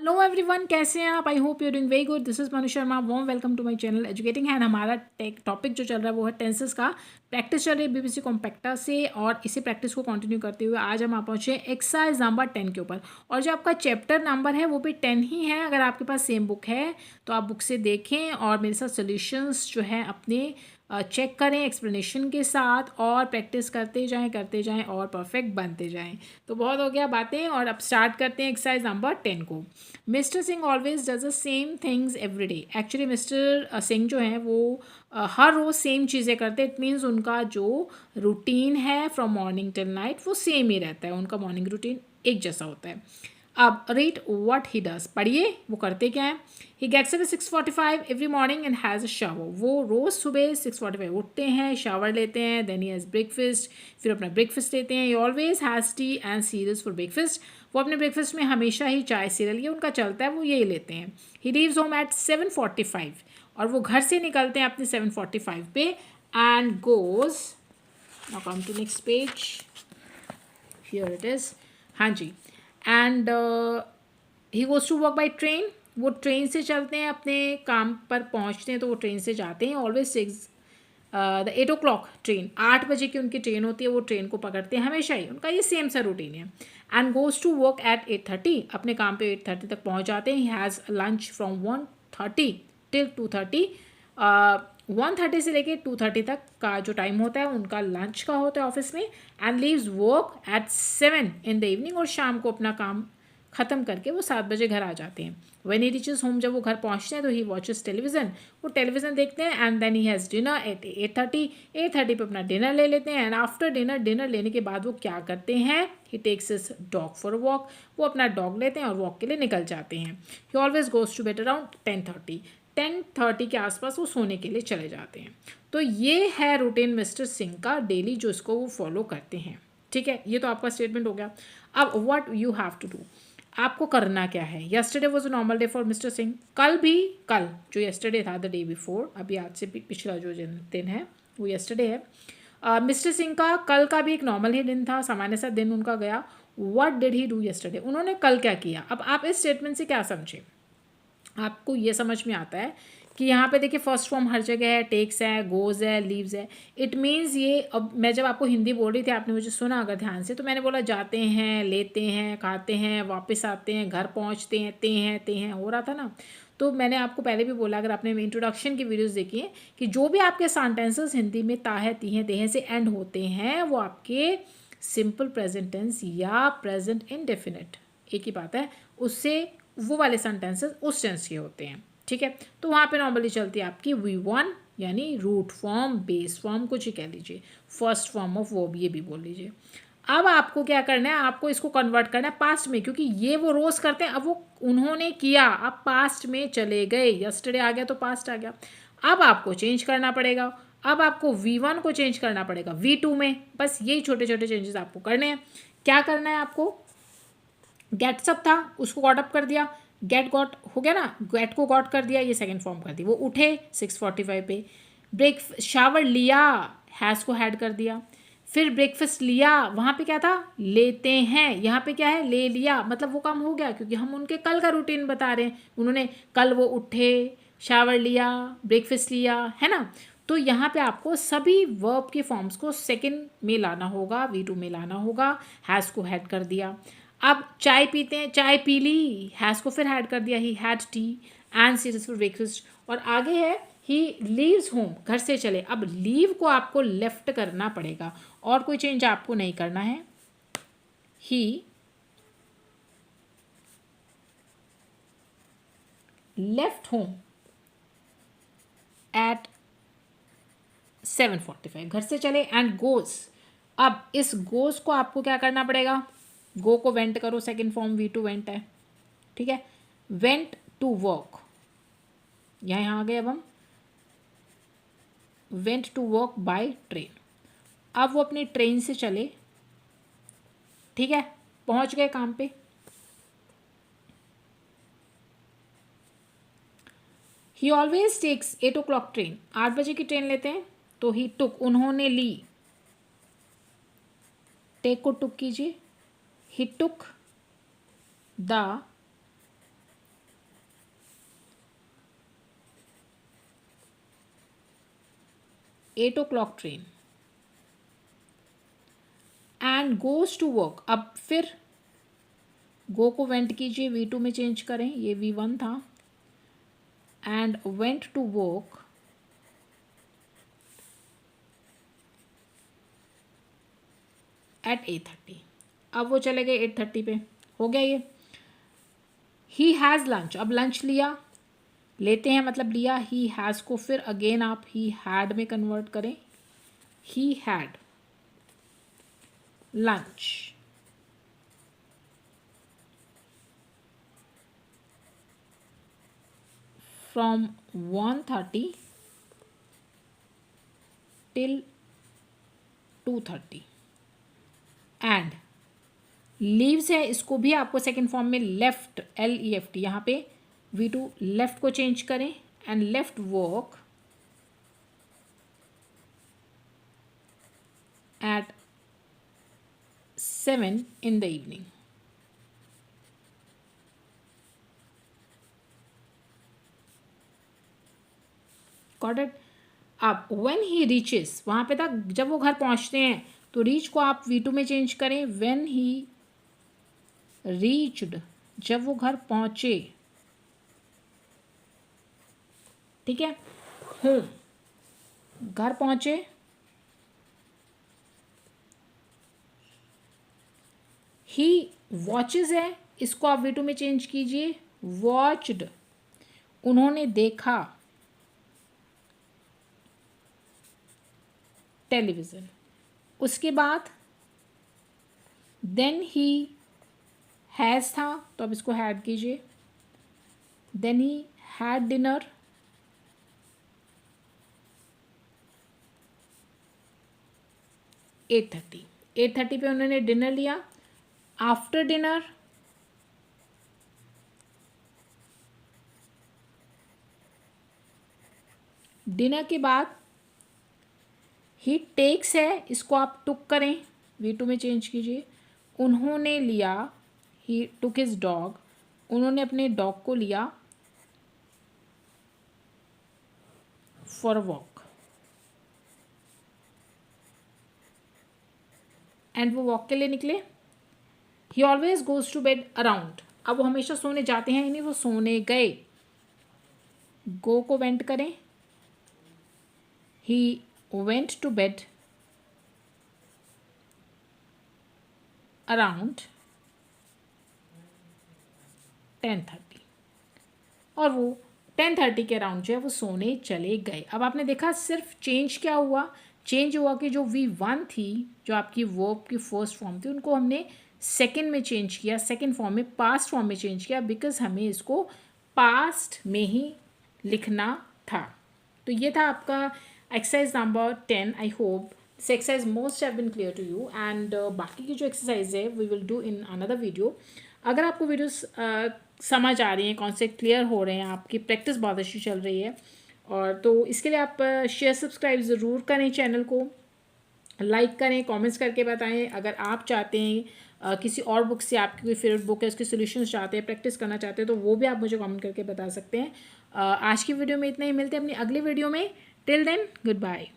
Hello everyone, कैसे हैं आप? I hope you doing very good. This is Manu Sharma, warm welcome to my channel educating hand. हमारा topic जो चल रहा है वो है टेंसेस का। प्रैक्टिस चल रही है बीबीसी कॉम्पैक्टा से, और इसी प्रैक्टिस को कंटिन्यू करते हुए आज हम आप पहुंचे एक्सरसाइज नंबर 10 के ऊपर। और जो आपका चैप्टर नंबर है वो भी 10 ही है। अगर आपके पास सेम बुक है तो आप बुक से देखें और मेरे साथ सोल्यूशंस जो है अपने चेक करें एक्सप्लेनेशन के साथ, और प्रैक्टिस करते जाएं और परफेक्ट बनते जाएं। तो बहुत हो गया बातें, और अब स्टार्ट करते हैं एक्सरसाइज नंबर 10 को। Mister Singh always does the same things every day. Actually mister Singh जो हैं वो हर रोज़ सेम चीज़ें करते हैं। इट मीन्स उनका जो रूटीन है फ्रॉम मॉर्निंग टिल नाइट वो सेम ही रहता है। उनका मॉर्निंग रूटीन एक जैसा होता है। अब रीड व्हाट ही डज, पढ़िए वो करते क्या है। He gets up 6:45 every morning and has a shower. वो रोज़ सुबह 6:45 उठते हैं, शावर लेते हैं, देन ही हैज़ ब्रेकफास्ट, फिर अपना ब्रेकफास्ट लेते हैं। He always has tea and cereals for breakfast. वो अपने ब्रेकफास्ट में हमेशा ही चाय सीरियल, ये उनका चलता है, वो यही लेते हैं। ही लीव्स होम एट 7:45, और वो घर से निकलते हैं अपने 7:45 पे and goes, now come to next page, here it is. हाँ जी, and he goes to work by train. वो ट्रेन से चलते हैं, अपने काम पर पहुंचते हैं तो वो ट्रेन से जाते हैं। ऑलवेज 8 o'clock ट्रेन, 8 बजे की उनकी ट्रेन होती है, वो ट्रेन को पकड़ते हैं हमेशा ही। उनका ये सेम सा रूटीन है। And goes to work at 8:30, अपने काम पे 8:30 तक पहुंच जाते हैं। He has lunch from 1:30 till 2:30। 1:30 से लेके 2:30 तक का जो टाइम होता है उनका लंच का होता है ऑफिस में। And leaves work at 7 in the evening, और शाम को अपना काम ख़त्म करके वो 7 बजे घर आ जाते हैं। व्हेन ही रीचेज होम, जब वो घर पहुंचते हैं तो ही वॉचेस टेलीविज़न, वो टेलीविज़न देखते हैं। And then he has dinner at 8:30 पे अपना डिनर ले लेते हैं। एंड आफ्टर डिनर लेने के बाद वो क्या करते हैं, he takes his dog for a walk. वो अपना डॉग लेते हैं और वॉक के लिए निकल जाते हैं। He always goes to bed around 10:30 के आसपास वो सोने के लिए चले जाते हैं। तो ये है रूटीन मिस्टर सिंह का डेली, जो इसको वो फॉलो करते हैं। ठीक है, ये तो आपका स्टेटमेंट हो गया। अब what you have to do, आपको करना क्या है। Yesterday was a normal day for mister Singh. कल जो यस्टरडे था, द डे बिफोर, अभी आज से पिछला जो दिन है वो यस्टरडे है। मिस्टर सिंह का कल का भी एक नॉर्मल ही दिन था, सामान्य सा दिन उनका गया। What did he do yesterday, उन्होंने कल क्या किया। अब आप इस स्टेटमेंट से क्या समझे, आपको ये समझ में आता है कि यहाँ पे देखिए फर्स्ट फॉर्म हर जगह है, टेक्स है, गोज़ है, लीव्स है। इट मीन्स ये, अब मैं जब आपको हिंदी बोल रही थी, आपने मुझे सुना अगर ध्यान से, तो मैंने बोला जाते हैं, लेते हैं, खाते हैं, वापस आते हैं, घर पहुँचते हैं, ते हैं हो रहा था ना। तो मैंने आपको पहले भी बोला, अगर आपने इंट्रोडक्शन की वीडियोज़ देखी हैं, कि जो भी आपके सेंटेंसेस हिंदी में ता है, ती हैं, ते हैं से एंड होते हैं, वो आपके सिंपल प्रेजेंट टेंस या प्रेजेंट इंडेफिनिट, एक ही बात है, उससे वो वाले सेंटेंसेस उस टेंस के होते हैं। ठीक है, तो वहाँ पे नॉर्मली चलती है आपकी V1, यानी रूट फॉर्म, बेस फॉर्म, कुछ ही कह लीजिए, फर्स्ट फॉर्म ऑफ वर्ब, ये भी बोल लीजिए। अब आपको क्या करना है, आपको इसको कन्वर्ट करना है पास्ट में, क्योंकि ये वो रोज़ करते हैं। अब वो उन्होंने किया, अब पास्ट में चले गए, यस्टरडे आ गया तो पास्ट आ गया। अब आपको चेंज करना पड़ेगा। अब आपको V1 को चेंज करना पड़ेगा V2 में। बस यही छोटे छोटे चेंजेस आपको करने हैं। क्या करना है आपको, गेट सब था उसको गॉट अप कर दिया, गेट गॉट हो गया ना, गेट को गॉट कर दिया, ये सेकंड फॉर्म कर दी। वो उठे 6:45 पे, ब्रेक शावर लिया, हैज़ को हैड कर दिया, फिर ब्रेकफास्ट लिया, वहाँ पे क्या था, लेते हैं, यहाँ पे क्या है, ले लिया, मतलब वो काम हो गया, क्योंकि हम उनके कल का रूटीन बता रहे हैं। उन्होंने कल वो उठे, शावर लिया, ब्रेकफास्ट लिया, है ना। तो यहाँ पे आपको सभी वर्ब के फॉर्म्स को सेकंड में लाना होगा, V2 में लाना होगा। हैज़ को हैड कर दिया। अब चाय पीते हैं, चाय पी ली, हैज़ को फिर हैड कर दिया, he had tea and cereals for breakfast. और आगे है ही लीव्स होम, घर से चले। अब लीव को आपको लेफ्ट करना पड़ेगा, और कोई चेंज आपको नहीं करना है। ही लेफ्ट होम एट 7:45, घर से चले, एंड गोज। अब इस गोज को आपको क्या करना पड़ेगा, गो को वेंट करो, सेकेंड फॉर्म V2 वेंट है। ठीक है, वेंट टू वर्क, यहाँ आ गए। अब हम went to work by train. अब वो अपनी ट्रेन से चले, ठीक है, पहुंच गए काम पे। ही ऑलवेज टेक्स 8 o'clock ट्रेन, 8 बजे की ट्रेन लेते हैं। तो ही टुक, उन्होंने ली, टेक को टुक कीजिए, he took the 8 o'clock train and goes to work. अब फिर गो को वेंट कीजिए, V2 में चेंज करें, ये V1 था, and went to work at 8:30। अब वो चले गए 8:30 पे, हो गया ये। ही हैज़ लंच, अब लंच लिया, लेते हैं मतलब लिया। ही हैज़ को फिर अगेन आप ही हैड में कन्वर्ट करें, he had lunch from 1:30 till 2:30 and leaves है, इसको भी आपको सेकेंड फॉर्म में लेफ्ट, LEFT, यहाँ पे V2 लेफ्ट को चेंज करें and left work at 7 in the evening। Got it? अब when he reaches, वहाँ पे था जब वो घर पहुँचते हैं, तो रीच को आप V2 में चेंज करें, when he reached, जब वो घर पहुँचे, ठीक है, होम, घर पहुँचे, ही वॉचेज है, इसको आप V2 में चेंज कीजिए, वॉच्ड, उन्होंने देखा टेलीविज़न। उसके बाद देन ही हैज़ था, तो अब इसको हैड कीजिए, then he had dinner, at thirty पे उन्होंने डिनर लिया। आफ्टर डिनर डिनर के बाद ही टेक्स है, इसको आप टुक करें, V2 में चेंज कीजिए, उन्होंने लिया, ही टुक हिज डॉग, उन्होंने अपने डॉग को लिया फॉर अ वॉक, एंड वो वॉक के लिए निकले। He always goes to bed around, अब वो हमेशा सोने जाते हैं, यानी वो सोने गए, गो को वेंट करें, he went to bed around 10:30, और वो 10:30 के अराउंड जो है वो सोने चले गए। अब आपने देखा सिर्फ चेंज क्या हुआ, चेंज हुआ कि जो V1 थी, जो आपकी वर्ब की फर्स्ट फॉर्म थी, उनको हमने सेकंड में चेंज किया, सेकंड फॉर्म में, पास्ट फॉर्म में चेंज किया, बिकॉज हमें इसको पास्ट में ही लिखना था। तो ये था आपका exercise number 10। I hope this exercise most have been clear to you, and बाकी की जो एक्सरसाइज है we will do in another video. अगर आपको वीडियोस समझ आ रही हैं, कॉन्सेप्ट क्लियर हो रहे हैं, आपकी प्रैक्टिस बहुत अच्छी चल रही है, और तो इसके लिए आप शेयर सब्सक्राइब ज़रूर करें, चैनल को लाइक करें, कमेंट्स करके बताएं। अगर आप चाहते हैं किसी और बुक से आपकी कोई फेवरेट बुक है उसके सॉल्यूशंस चाहते हैं, प्रैक्टिस करना चाहते हैं, तो वो भी आप मुझे कमेंट करके बता सकते हैं। आज की वीडियो में इतना ही, मिलते हैं अपनी अगली वीडियो में। Till then, good bye.